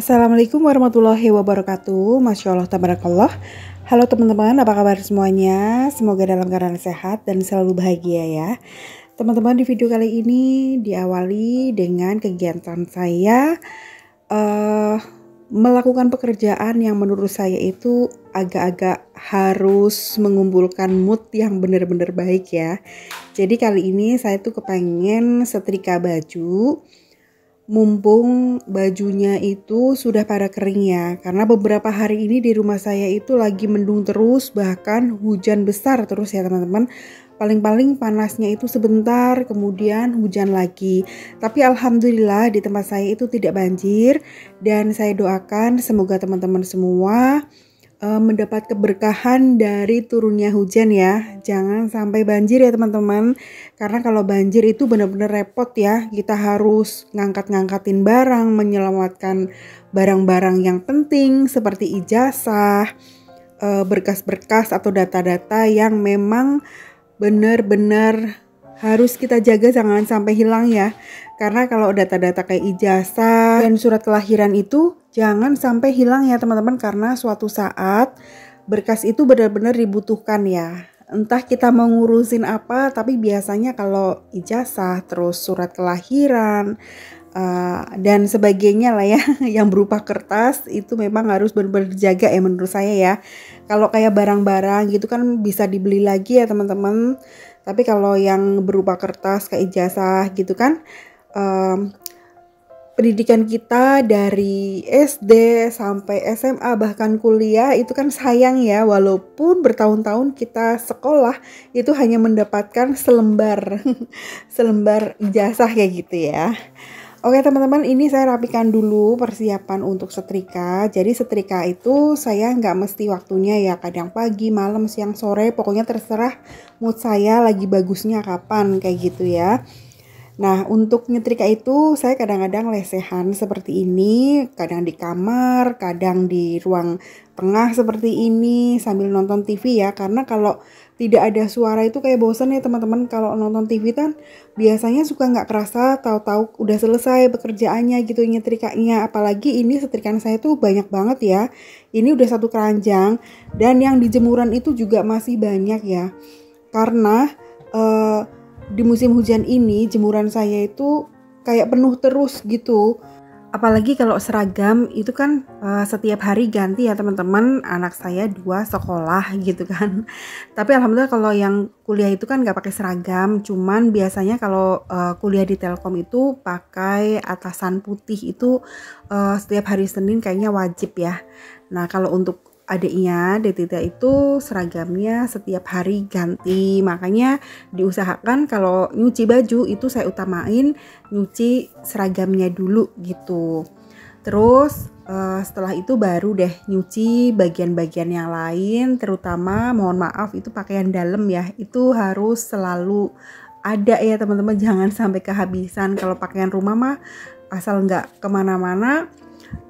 Assalamualaikum warahmatullahi wabarakatuh. Masya Allah, tabarakallah. Halo teman-teman, apa kabar semuanya? Semoga dalam keadaan sehat dan selalu bahagia ya. Teman-teman, di video kali ini diawali dengan kegiatan saya melakukan pekerjaan yang menurut saya itu agak-agak harus mengumpulkan mood yang benar-benar baik ya. Jadi kali ini saya tuh kepengen setrika baju. Mumpung bajunya itu sudah pada kering ya, karena beberapa hari ini di rumah saya itu lagi mendung terus, bahkan hujan besar terus ya teman-teman. Paling-paling panasnya itu sebentar, kemudian hujan lagi. Tapi alhamdulillah di tempat saya itu tidak banjir, dan saya doakan semoga teman-teman semua mendapat keberkahan dari turunnya hujan ya. Jangan sampai banjir ya teman-teman, karena kalau banjir itu benar-benar repot ya. Kita harus ngangkat-ngangkatin barang, menyelamatkan barang-barang yang penting seperti ijazah, berkas-berkas atau data-data yang memang benar-benar harus kita jaga, jangan sampai hilang ya. Karena kalau data-data kayak ijazah dan surat kelahiran itu jangan sampai hilang ya teman-teman, karena suatu saat berkas itu benar-benar dibutuhkan ya. Entah kita mau ngurusin apa, tapi biasanya kalau ijazah, terus surat kelahiran, dan sebagainya lah ya, yang berupa kertas itu memang harus benar-benar dijaga ya menurut saya ya. Kalau kayak barang-barang gitu kan bisa dibeli lagi ya teman-teman. Tapi kalau yang berupa kertas kayak ijazah gitu kan, pendidikan kita dari SD sampai SMA bahkan kuliah itu kan sayang ya, walaupun bertahun-tahun kita sekolah itu hanya mendapatkan selembar selembar ijazah kayak gitu ya. Oke teman-teman, ini saya rapikan dulu persiapan untuk setrika. Jadi setrika itu saya nggak mesti waktunya ya, kadang pagi, malam, siang, sore, pokoknya terserah mood saya lagi bagusnya kapan kayak gitu ya. Nah, untuk nyetrika itu saya kadang-kadang lesehan seperti ini, kadang di kamar, kadang di ruang tengah seperti ini sambil nonton TV ya. Karena kalau tidak ada suara itu kayak bosan ya teman-teman. Kalau nonton TV kan biasanya suka nggak kerasa, tahu-tahu udah selesai pekerjaannya gitu nyetrikanya. Apalagi ini setrikaan saya tuh banyak banget ya. Ini udah satu keranjang, dan yang di jemuran itu juga masih banyak ya. Karena di musim hujan ini jemuran saya itu kayak penuh terus gitu. Apalagi kalau seragam itu kan setiap hari ganti ya teman-teman. Anak saya 2 sekolah gitu kan. Tapi alhamdulillah kalau yang kuliah itu kan nggak pakai seragam. Cuman biasanya kalau kuliah di Telkom itu pakai atasan putih itu setiap hari Senin kayaknya wajib ya. Nah kalau untuk adiknya Detita itu seragamnya setiap hari ganti, makanya diusahakan kalau nyuci baju itu saya utamain nyuci seragamnya dulu gitu. Terus setelah itu baru deh nyuci bagian-bagian yang lain, terutama mohon maaf itu pakaian dalam ya, itu harus selalu ada ya teman-teman, jangan sampai kehabisan. Kalau pakaian rumah mah asal nggak kemana-mana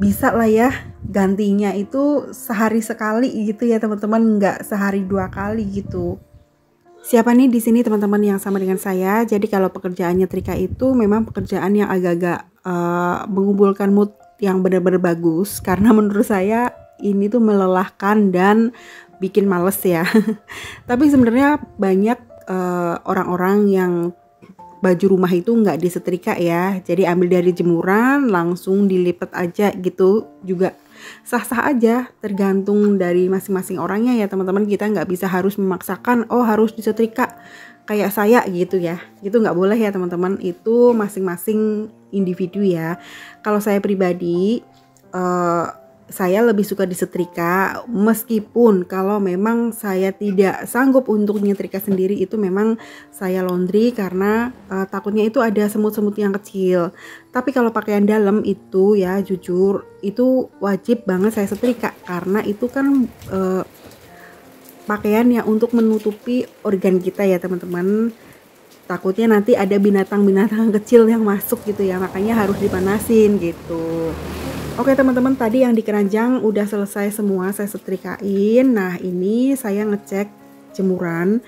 bisa lah ya, gantinya itu sehari sekali gitu ya teman-teman, nggak sehari 2 kali gitu. Siapa nih di sini teman-teman yang sama dengan saya? Jadi kalau pekerjaan nyetrika itu memang pekerjaan yang agak-agak mengumpulkan mood yang benar-benar bagus, karena menurut saya ini tuh melelahkan dan bikin males ya. Tapi sebenarnya banyak orang-orang yang baju rumah itu nggak disetrika ya, jadi ambil dari jemuran langsung dilipat aja gitu juga sah-sah aja, tergantung dari masing-masing orangnya ya teman-teman. Kita nggak bisa harus memaksakan oh harus disetrika kayak saya gitu ya, itu nggak boleh ya teman-teman, itu masing-masing individu ya. Kalau saya pribadi saya lebih suka disetrika, meskipun kalau memang saya tidak sanggup untuk nyetrika sendiri itu memang saya laundry, karena takutnya itu ada semut-semut yang kecil. Tapi kalau pakaian dalam itu ya jujur itu wajib banget saya setrika, karena itu kan pakaian yang untuk menutupi organ kita ya teman-teman. Takutnya nanti ada binatang-binatang kecil yang masuk gitu ya, makanya harus dipanasin gitu. Oke teman-teman, tadi yang di keranjang udah selesai semua saya setrikain. Nah ini saya ngecek jemuran.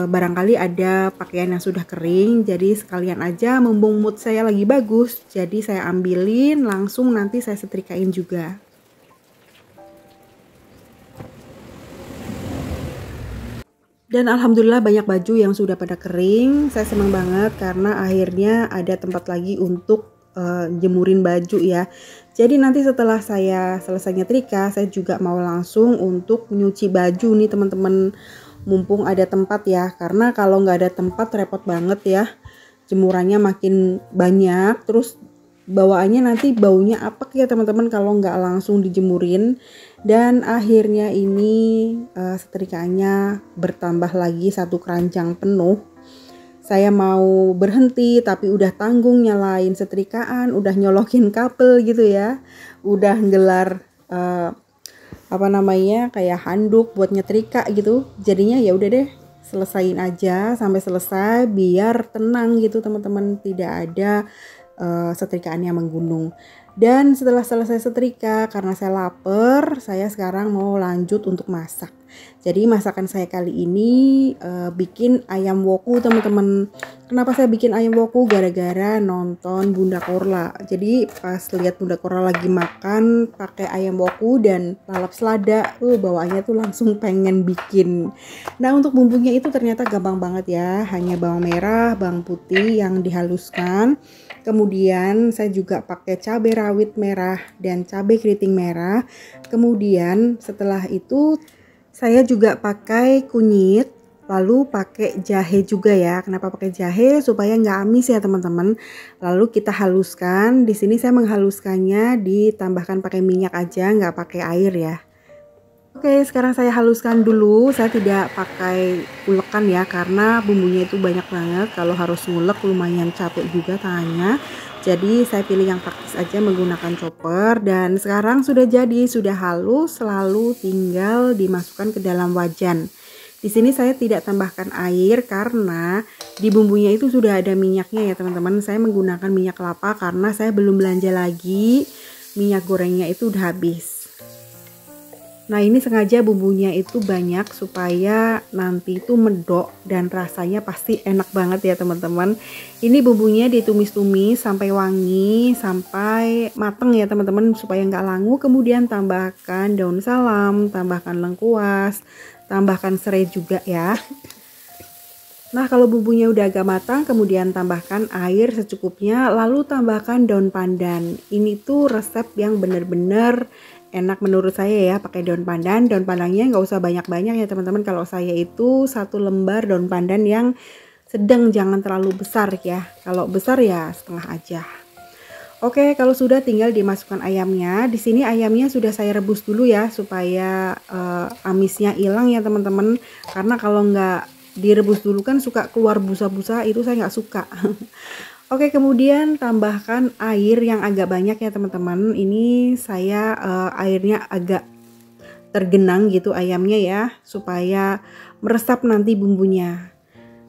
barangkali ada pakaian yang sudah kering, jadi sekalian aja mumpung mood saya lagi bagus, jadi saya ambilin langsung nanti saya setrikain juga. Dan alhamdulillah banyak baju yang sudah pada kering. Saya senang banget karena akhirnya ada tempat lagi untuk jemurin baju ya. Jadi nanti setelah saya selesai nyetrika, saya juga mau langsung untuk nyuci baju nih teman-teman. Mumpung ada tempat ya, karena kalau nggak ada tempat repot banget ya. Jemurannya makin banyak, terus bawaannya nanti baunya apek ya teman-teman kalau nggak langsung dijemurin. Dan akhirnya ini setrikaannya bertambah lagi satu keranjang penuh. Saya mau berhenti tapi udah tanggung nyalain setrikaan, udah nyolokin kabel gitu ya, udah gelar kayak handuk buat nyetrika gitu. Jadinya ya udah deh, selesain aja sampai selesai biar tenang gitu teman-teman, tidak ada setrikaan yang menggunung. Dan setelah selesai setrika, karena saya lapar, saya sekarang mau lanjut untuk masak. Jadi masakan saya kali ini bikin ayam woku teman-teman. Kenapa saya bikin ayam woku? Gara-gara nonton Bunda Korla. Jadi pas lihat Bunda Korla lagi makan pakai ayam woku dan lalap selada, bawaannya tuh langsung pengen bikin. Nah untuk bumbunya itu ternyata gampang banget ya. Hanya bawang merah, bawang putih yang dihaluskan. Kemudian saya juga pakai cabai rawit merah dan cabai keriting merah. Kemudian setelah itu saya juga pakai kunyit, lalu pakai jahe juga ya. Kenapa pakai jahe? Supaya nggak amis ya teman-teman. Lalu kita haluskan. Di sini saya menghaluskannya ditambahkan pakai minyak aja, nggak pakai air ya. Oke, sekarang saya haluskan dulu. Saya tidak pakai ulekan ya, karena bumbunya itu banyak banget. Kalau harus ngulek lumayan capek juga tangannya. Jadi saya pilih yang praktis aja menggunakan chopper. Dan sekarang sudah jadi, sudah halus, lalu tinggal dimasukkan ke dalam wajan. Di sini saya tidak tambahkan air karena di bumbunya itu sudah ada minyaknya ya teman-teman. Saya menggunakan minyak kelapa karena saya belum belanja lagi. Minyak gorengnya itu udah habis. Nah ini sengaja bumbunya itu banyak supaya nanti itu medok dan rasanya pasti enak banget ya teman-teman. Ini bumbunya ditumis-tumis sampai wangi, sampai mateng ya teman-teman supaya nggak langu. Kemudian tambahkan daun salam, tambahkan lengkuas, tambahkan serai juga ya. Nah kalau bumbunya udah agak matang, kemudian tambahkan air secukupnya, lalu tambahkan daun pandan. Ini tuh resep yang bener-bener enak menurut saya ya, pakai daun pandan. Daun pandannya nggak usah banyak-banyak ya teman-teman. Kalau saya itu 1 lembar daun pandan yang sedang, jangan terlalu besar ya. Kalau besar ya setengah aja. Oke, kalau sudah tinggal dimasukkan ayamnya. Di sini ayamnya sudah saya rebus dulu ya supaya amisnya hilang ya teman-teman. Karena kalau nggak direbus dulu kan suka keluar busa-busa, itu saya nggak suka. Oke, kemudian tambahkan air yang agak banyak ya teman-teman. Ini saya airnya agak tergenang gitu ayamnya ya, supaya meresap nanti bumbunya.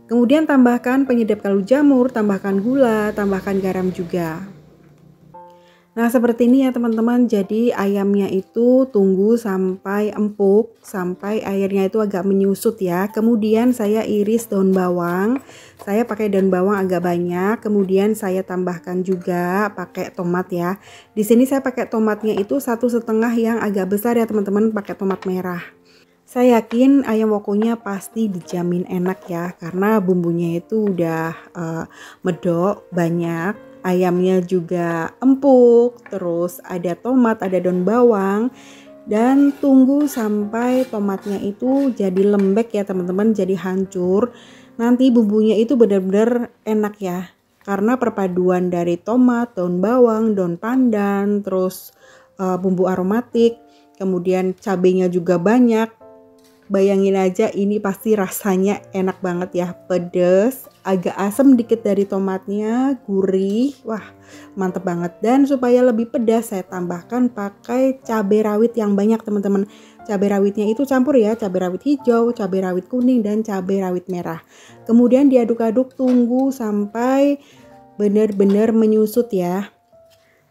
Kemudian tambahkan penyedap kaldu jamur, tambahkan gula, tambahkan garam juga. Nah seperti ini ya teman-teman, jadi ayamnya itu tunggu sampai empuk, sampai airnya itu agak menyusut ya. Kemudian saya iris daun bawang, saya pakai daun bawang agak banyak. Kemudian saya tambahkan juga pakai tomat ya. Di sini saya pakai tomatnya itu 1,5 yang agak besar ya teman-teman, pakai tomat merah. Saya yakin ayam wokunya pasti dijamin enak ya, karena bumbunya itu udah medok, banyak. Ayamnya juga empuk, terus ada tomat, ada daun bawang. Dan tunggu sampai tomatnya itu jadi lembek ya teman-teman, jadi hancur. Nanti bumbunya itu benar-benar enak ya, karena perpaduan dari tomat, daun bawang, daun pandan, terus bumbu aromatik, kemudian cabenya juga banyak. Bayangin aja, ini pasti rasanya enak banget ya, pedes, agak asam dikit dari tomatnya, gurih, wah mantep banget. Dan supaya lebih pedas saya tambahkan pakai cabai rawit yang banyak teman-teman. Cabai rawitnya itu campur ya, cabai rawit hijau, cabai rawit kuning, dan cabai rawit merah. Kemudian diaduk-aduk, tunggu sampai benar-benar menyusut ya.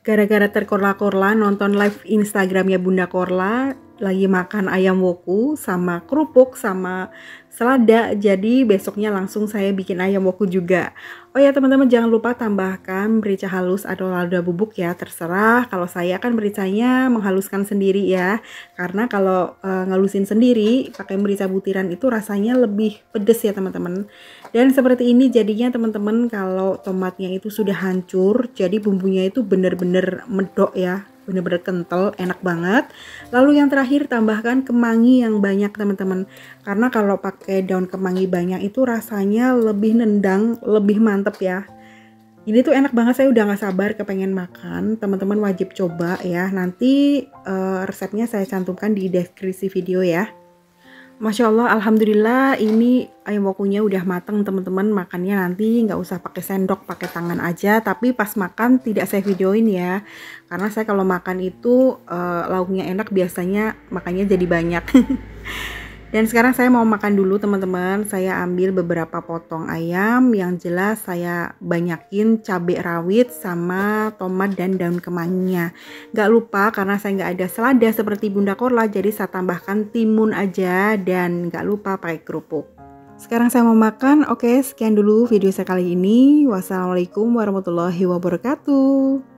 Gara-gara terkorla-korla nonton live Instagramnya Bunda Korla, lagi makan ayam woku sama kerupuk sama selada, jadi besoknya langsung saya bikin ayam woku juga. Oh ya teman-teman, jangan lupa tambahkan merica halus atau lada bubuk ya, terserah. Kalau saya kan mericanya menghaluskan sendiri ya, karena kalau ngalusin sendiri pakai merica butiran itu rasanya lebih pedes ya teman-teman. Dan seperti ini jadinya teman-teman, kalau tomatnya itu sudah hancur, jadi bumbunya itu benar-benar medok ya, bener-bener kental, enak banget. Lalu yang terakhir, tambahkan kemangi yang banyak teman-teman, karena kalau pakai daun kemangi banyak itu rasanya lebih nendang, lebih mantep ya. Ini tuh enak banget, saya udah gak sabar kepengen makan. Teman-teman wajib coba ya, nanti resepnya saya cantumkan di deskripsi video ya. Masya Allah, alhamdulillah ini ayam wokunya udah mateng teman-teman. Makannya nanti nggak usah pakai sendok, pakai tangan aja. Tapi pas makan tidak saya videoin ya, karena saya kalau makan itu lauknya enak biasanya makannya jadi banyak. Dan sekarang saya mau makan dulu teman-teman. Saya ambil beberapa potong ayam, yang jelas saya banyakin cabai rawit sama tomat dan daun kemanginya. Gak lupa, karena saya nggak ada selada seperti Bunda Korla, jadi saya tambahkan timun aja, dan gak lupa pakai kerupuk. Sekarang saya mau makan. Oke, sekian dulu video saya kali ini. Wassalamualaikum warahmatullahi wabarakatuh.